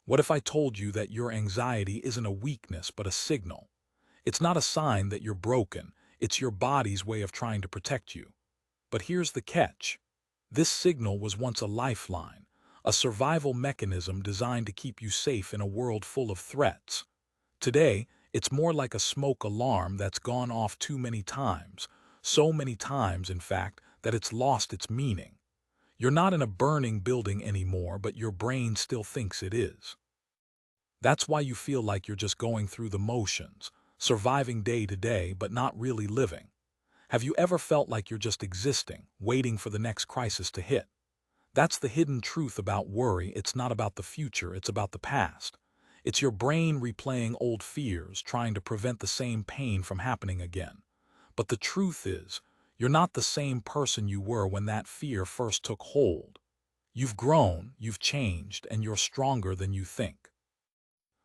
What if I told you that your anxiety isn't a weakness but a signal? It's not a sign that you're broken, it's your body's way of trying to protect you. But here's the catch. This signal was once a lifeline, a survival mechanism designed to keep you safe in a world full of threats. Today, it's more like a smoke alarm that's gone off too many times, so many times, in fact, that it's lost its meaning. You're not in a burning building anymore, but your brain still thinks it is. That's why you feel like you're just going through the motions, surviving day to day, but not really living. Have you ever felt like you're just existing, waiting for the next crisis to hit? That's the hidden truth about worry. It's not about the future, it's about the past. It's your brain replaying old fears, trying to prevent the same pain from happening again. But the truth is, you're not the same person you were when that fear first took hold. You've grown, you've changed, and you're stronger than you think.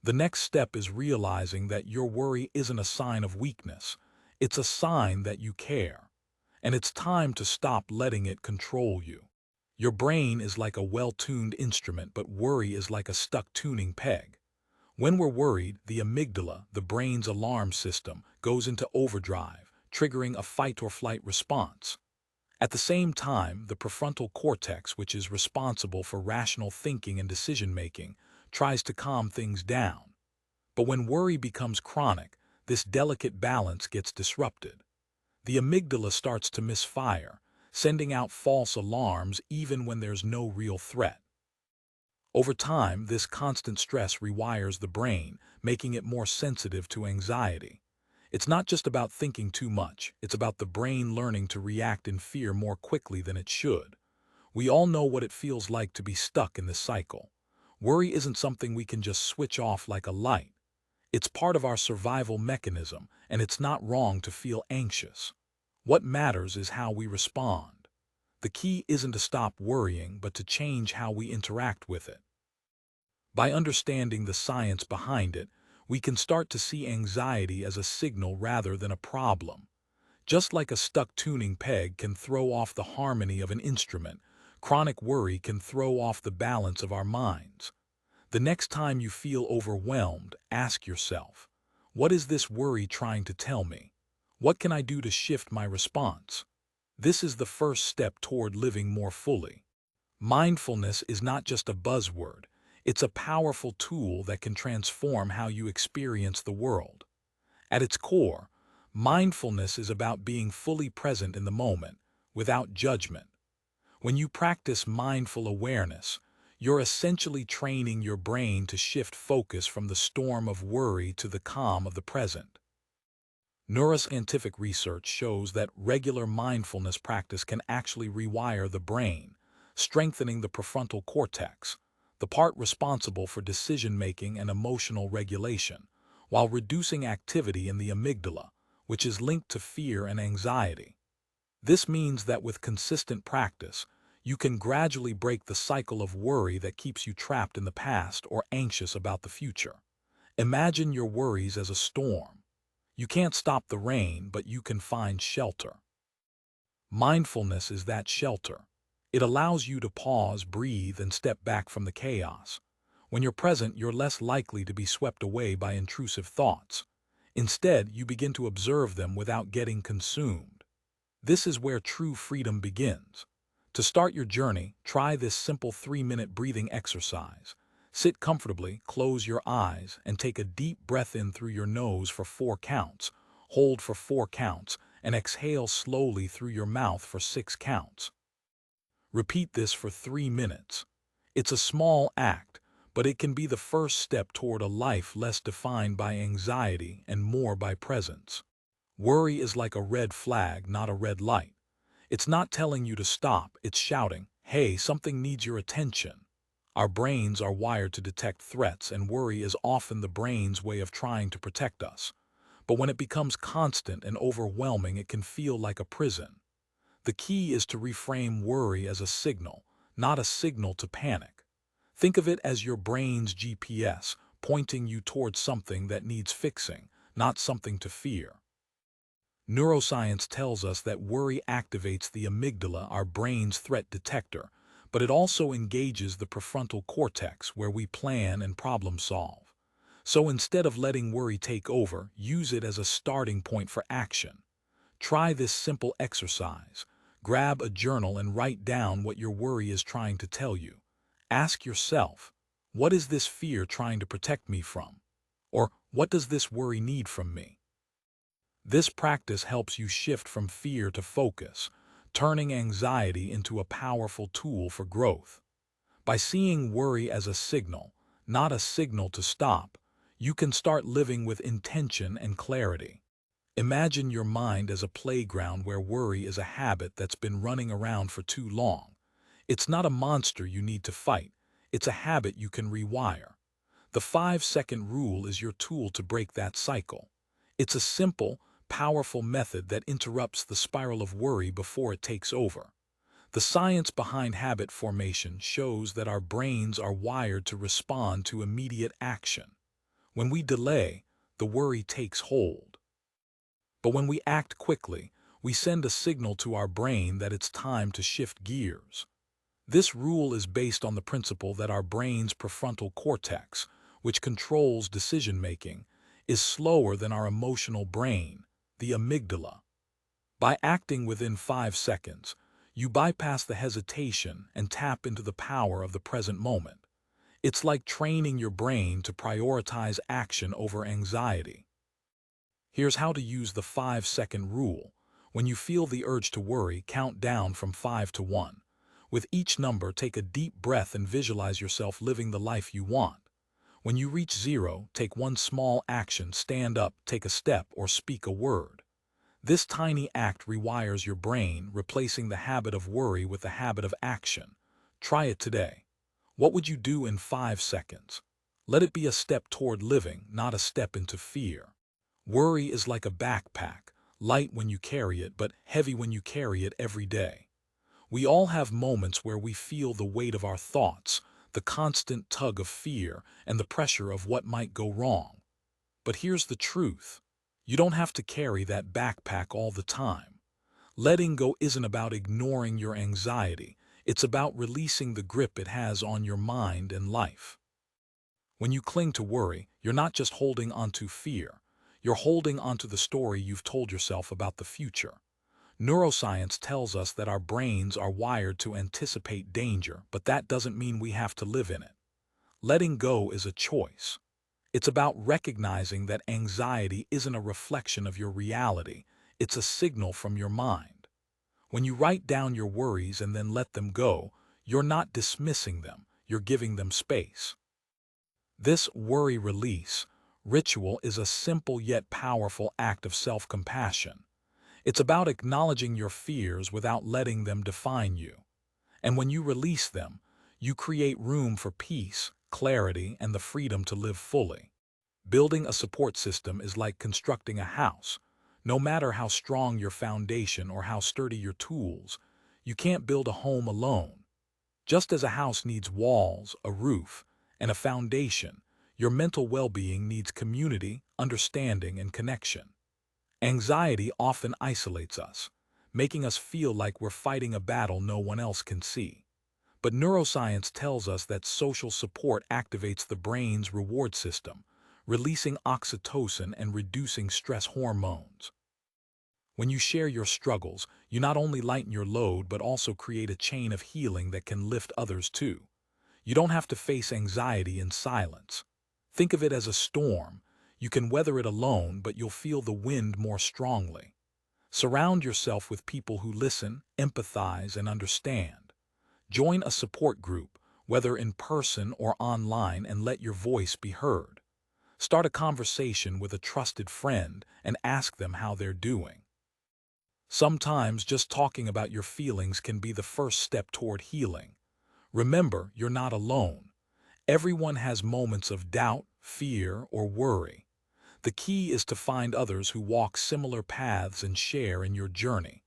The next step is realizing that your worry isn't a sign of weakness. It's a sign that you care. And it's time to stop letting it control you. Your brain is like a well-tuned instrument, but worry is like a stuck tuning peg. When we're worried, the amygdala, the brain's alarm system, goes into overdrive, triggering a fight-or-flight response. At the same time, the prefrontal cortex, which is responsible for rational thinking and decision-making, tries to calm things down. But when worry becomes chronic, this delicate balance gets disrupted. The amygdala starts to misfire, sending out false alarms even when there's no real threat. Over time, this constant stress rewires the brain, making it more sensitive to anxiety. It's not just about thinking too much, it's about the brain learning to react in fear more quickly than it should. We all know what it feels like to be stuck in this cycle. Worry isn't something we can just switch off like a light. It's part of our survival mechanism, and it's not wrong to feel anxious. What matters is how we respond. The key isn't to stop worrying, but to change how we interact with it. By understanding the science behind it, we can start to see anxiety as a signal rather than a problem. Just like a stuck tuning peg can throw off the harmony of an instrument, chronic worry can throw off the balance of our minds. The next time you feel overwhelmed, ask yourself, what is this worry trying to tell me? What can I do to shift my response? This is the first step toward living more fully. Mindfulness is not just a buzzword, it's a powerful tool that can transform how you experience the world. At its core, mindfulness is about being fully present in the moment, without judgment. When you practice mindful awareness, you're essentially training your brain to shift focus from the storm of worry to the calm of the present. Neuroscientific research shows that regular mindfulness practice can actually rewire the brain, strengthening the prefrontal cortex, the part responsible for decision-making and emotional regulation, while reducing activity in the amygdala, which is linked to fear and anxiety. This means that with consistent practice, you can gradually break the cycle of worry that keeps you trapped in the past or anxious about the future. Imagine your worries as a storm. You can't stop the rain, but you can find shelter. Mindfulness is that shelter. It allows you to pause, breathe, and step back from the chaos. When you're present, you're less likely to be swept away by intrusive thoughts. Instead, you begin to observe them without getting consumed. This is where true freedom begins. To start your journey, try this simple 3-minute breathing exercise. Sit comfortably, close your eyes, and take a deep breath in through your nose for 4 counts, hold for 4 counts, and exhale slowly through your mouth for 6 counts. Repeat this for 3 minutes. It's a small act, but it can be the first step toward a life less defined by anxiety and more by presence. Worry is like a red flag, not a red light. It's not telling you to stop, it's shouting, "Hey, something needs your attention." Our brains are wired to detect threats, and worry is often the brain's way of trying to protect us. But when it becomes constant and overwhelming, it can feel like a prison. The key is to reframe worry as a signal, not a signal to panic. Think of it as your brain's GPS, pointing you towards something that needs fixing, not something to fear. Neuroscience tells us that worry activates the amygdala, our brain's threat detector, but it also engages the prefrontal cortex where we plan and problem solve. So instead of letting worry take over, use it as a starting point for action. Try this simple exercise. Grab a journal and write down what your worry is trying to tell you. Ask yourself, what is this fear trying to protect me from? Or what does this worry need from me? This practice helps you shift from fear to focus, turning anxiety into a powerful tool for growth. By seeing worry as a signal, not a signal to stop, you can start living with intention and clarity. Imagine your mind as a playground where worry is a habit that's been running around for too long. It's not a monster you need to fight, it's a habit you can rewire. The 5-second rule is your tool to break that cycle. It's a simple, powerful method that interrupts the spiral of worry before it takes over. The science behind habit formation shows that our brains are wired to respond to immediate action. When we delay, the worry takes hold. But when we act quickly, we send a signal to our brain that it's time to shift gears. This rule is based on the principle that our brain's prefrontal cortex, which controls decision-making, is slower than our emotional brain, the amygdala. By acting within 5 seconds, you bypass the hesitation and tap into the power of the present moment. It's like training your brain to prioritize action over anxiety. Here's how to use the 5-second rule. When you feel the urge to worry, count down from 5 to 1. With each number, take a deep breath and visualize yourself living the life you want. When you reach 0, take one small action, stand up, take a step, or speak a word. This tiny act rewires your brain, replacing the habit of worry with the habit of action. Try it today. What would you do in 5 seconds? Let it be a step toward living, not a step into fear. Worry is like a backpack, light when you carry it, but heavy when you carry it every day. We all have moments where we feel the weight of our thoughts, the constant tug of fear, and the pressure of what might go wrong. But here's the truth. You don't have to carry that backpack all the time. Letting go isn't about ignoring your anxiety. It's about releasing the grip it has on your mind and life. When you cling to worry, you're not just holding onto fear. You're holding onto the story you've told yourself about the future. Neuroscience tells us that our brains are wired to anticipate danger, but that doesn't mean we have to live in it. Letting go is a choice. It's about recognizing that anxiety isn't a reflection of your reality, it's a signal from your mind. When you write down your worries and then let them go, you're not dismissing them, you're giving them space. This worry release ritual is a simple yet powerful act of self-compassion. It's about acknowledging your fears without letting them define you. And when you release them, you create room for peace, clarity, and the freedom to live fully. Building a support system is like constructing a house. No matter how strong your foundation or how sturdy your tools, you can't build a home alone. Just as a house needs walls, a roof, and a foundation, your mental well-being needs community, understanding, and connection. Anxiety often isolates us, making us feel like we're fighting a battle no one else can see. But neuroscience tells us that social support activates the brain's reward system, releasing oxytocin and reducing stress hormones. When you share your struggles, you not only lighten your load but also create a chain of healing that can lift others too. You don't have to face anxiety in silence. Think of it as a storm. You can weather it alone, but you'll feel the wind more strongly. Surround yourself with people who listen, empathize, and understand. Join a support group, whether in person or online, and let your voice be heard. Start a conversation with a trusted friend and ask them how they're doing. Sometimes just talking about your feelings can be the first step toward healing. Remember, you're not alone. Everyone has moments of doubt, fear, or worry. The key is to find others who walk similar paths and share in your journey.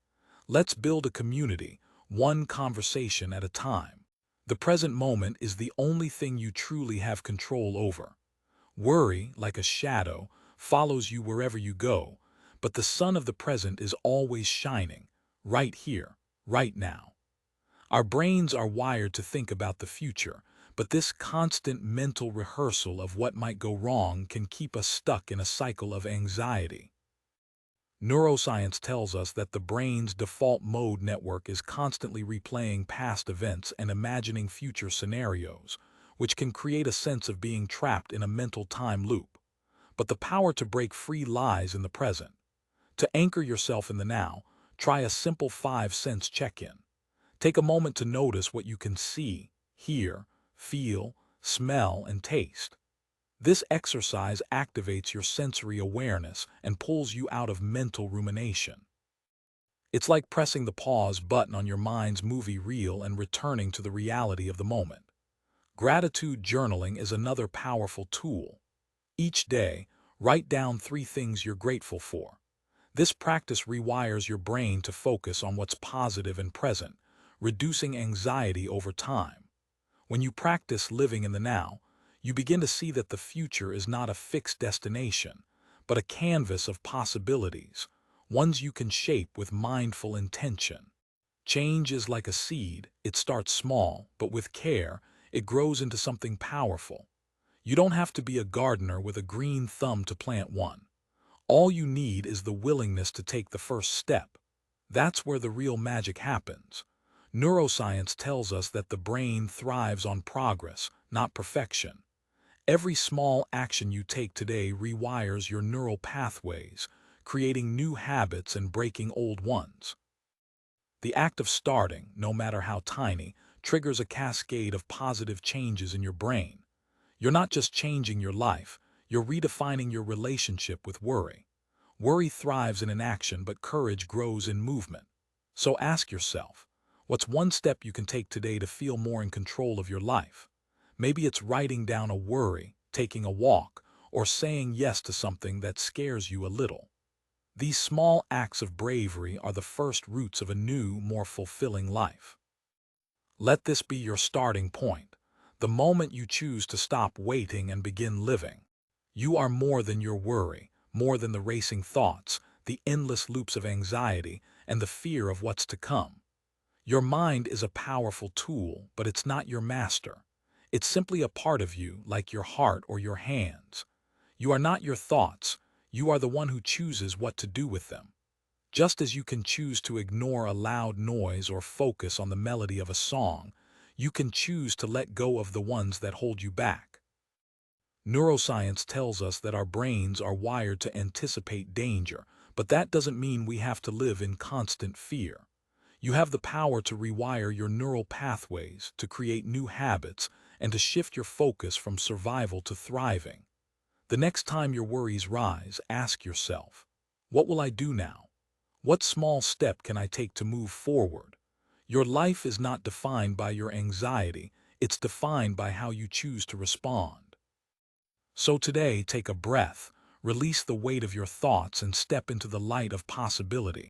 Let's build a community, one conversation at a time. The present moment is the only thing you truly have control over. Worry, like a shadow, follows you wherever you go, but the sun of the present is always shining, right here, right now. Our brains are wired to think about the future, but this constant mental rehearsal of what might go wrong can keep us stuck in a cycle of anxiety. Neuroscience tells us that the brain's default mode network is constantly replaying past events and imagining future scenarios, which can create a sense of being trapped in a mental time loop. But the power to break free lies in the present. To anchor yourself in the now, try a simple 5 sense check-in. Take a moment to notice what you can see, hear, feel, smell, and taste. This exercise activates your sensory awareness and pulls you out of mental rumination. It's like pressing the pause button on your mind's movie reel and returning to the reality of the moment. Gratitude journaling is another powerful tool. Each day, write down 3 things you're grateful for. This practice rewires your brain to focus on what's positive and present, reducing anxiety over time. When you practice living in the now, you begin to see that the future is not a fixed destination, but a canvas of possibilities, ones you can shape with mindful intention. Change is like a seed. It starts small, but with care, it grows into something powerful. You don't have to be a gardener with a green thumb to plant one. All you need is the willingness to take the first step. That's where the real magic happens. Neuroscience tells us that the brain thrives on progress, not perfection. Every small action you take today rewires your neural pathways, creating new habits and breaking old ones. The act of starting, no matter how tiny, triggers a cascade of positive changes in your brain. You're not just changing your life, you're redefining your relationship with worry. Worry thrives in inaction, but courage grows in movement. So ask yourself, what's one step you can take today to feel more in control of your life? Maybe it's writing down a worry, taking a walk, or saying yes to something that scares you a little. These small acts of bravery are the first roots of a new, more fulfilling life. Let this be your starting point, the moment you choose to stop waiting and begin living. You are more than your worry, more than the racing thoughts, the endless loops of anxiety, and the fear of what's to come. Your mind is a powerful tool, but it's not your master. It's simply a part of you, like your heart or your hands. You are not your thoughts. You are the one who chooses what to do with them. Just as you can choose to ignore a loud noise or focus on the melody of a song, you can choose to let go of the ones that hold you back. Neuroscience tells us that our brains are wired to anticipate danger, but that doesn't mean we have to live in constant fear. You have the power to rewire your neural pathways, to create new habits, and to shift your focus from survival to thriving. The next time your worries rise, ask yourself, what will I do now? What small step can I take to move forward? Your life is not defined by your anxiety, it's defined by how you choose to respond. So today, take a breath, release the weight of your thoughts, and step into the light of possibility.